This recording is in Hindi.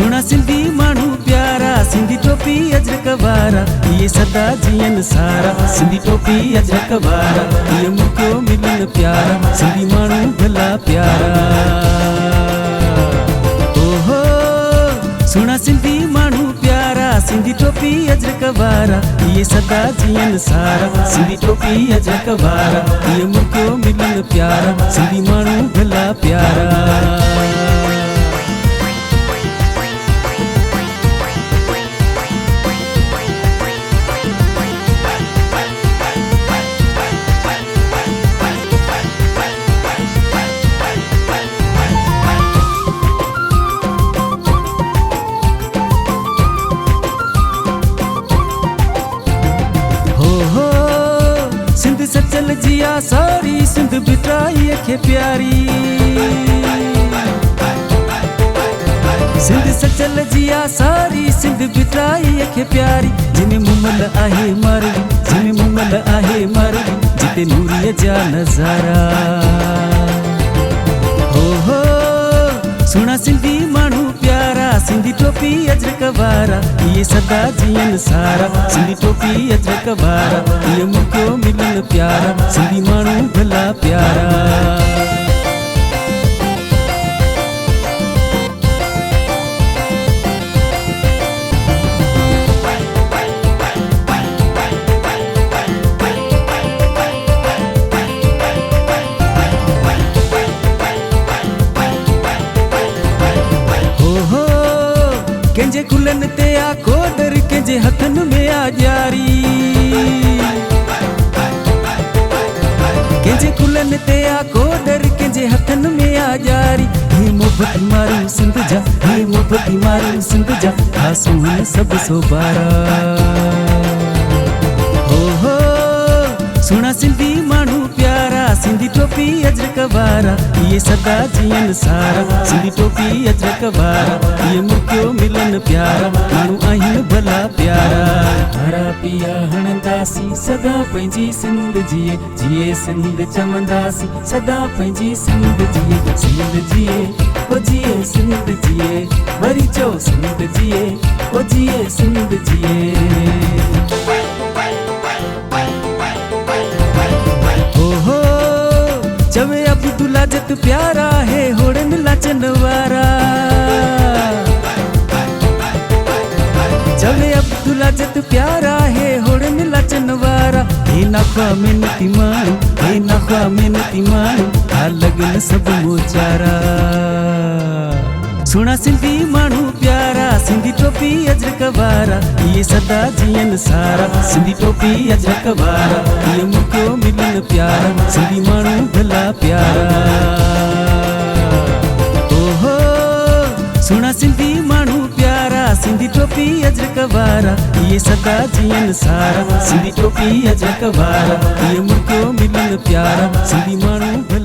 सुना सिंधी मानू प्यारा, सिंधी टोपी अजरक वारा, ये सदा जियन सारा। सिंधी टोपी अजरक वारा, ये मुक्यो मिलन प्यारा, सिंधी मानू भला प्यारा। ओहो सुना सिंधी मानू प्यारा, सिंधी टोपी अजरक वारा, ये सदा जियन सारा। सिंधी टोपी अजरक वारा, ये मुक्यो मिलन प्यारा, सिंधी मानू भला प्यारा। सिंध सचल जिया सारी, सिंध बिटाई खे प्यारी। सिंध सचल जिया सारी, सिंध बिटाई खे प्यारी। जिने मुमल आहे मरवी, जिने मुमल आहे मरवी, जिते नूरिया जा नजारा। हो सुना सिंधी मानू प्यारा, सिंधी टोपी अजरक वारा, ये सदा जियन सारा। सिंधी टोपी अजरक वारा, ये मुक्यो मिलन प्यारा, सिंधी मानू भला प्यारा। कंजे कुलन ते आ कोदर, कंजे हथन में आ जारी। कंजे कुलन ते आ कोदर, कंजे हथन में आ जारी। हे मोहब्बत मारू सिंध जा, हे मोहब्बत मारू सिंध जा, खासू सब सोबारा। हो सुना सिंधी मानू प्यारा, सिंधी टोपी अजरक वारा, ये सदा जियन सारा। सिंधी टोपी अजरक वारा, ये मुक्यो मिलन प्यारा, मानू आहिन भला प्यारा। हरा पिया हणंदासी सदा पंहिंजी सिंध जिए, जिए सिंध चवंदासी सदा पंहिंजी सिंध जिए। सिंध जिए ओ जिए सिंध जिए, वरी चओ सिंध जिए ओ जिए सिंध जिए। चवे अब्दुल्ला जत प्यारा है, होड़न लाचन वारा। चवे अब्दुल्ला जत प्यारा है, होड़न लाचन वारा। हे नाखवा मेहनती मानू, हे नाखवा मेहनती मानू, आ लगन सब मोचारा। सुना सिंधी मानू प्यारा, सिंधी टोपी अजरक वारा, ये सदा जियन सारा। सिंधी टोपी अजरक वारा, ये मुक्यो मिलन प्यारा, सिंधी मानू भला प्यारा। ओहो सुना सिंधी मानू प्यारा, सिंधी टोपी अजरक वारा, ये सदा जियन सारा। सिंधी टोपी अजरक वारा, ये मुक्यो मिलन प्यारा, सिंधी मानू भला।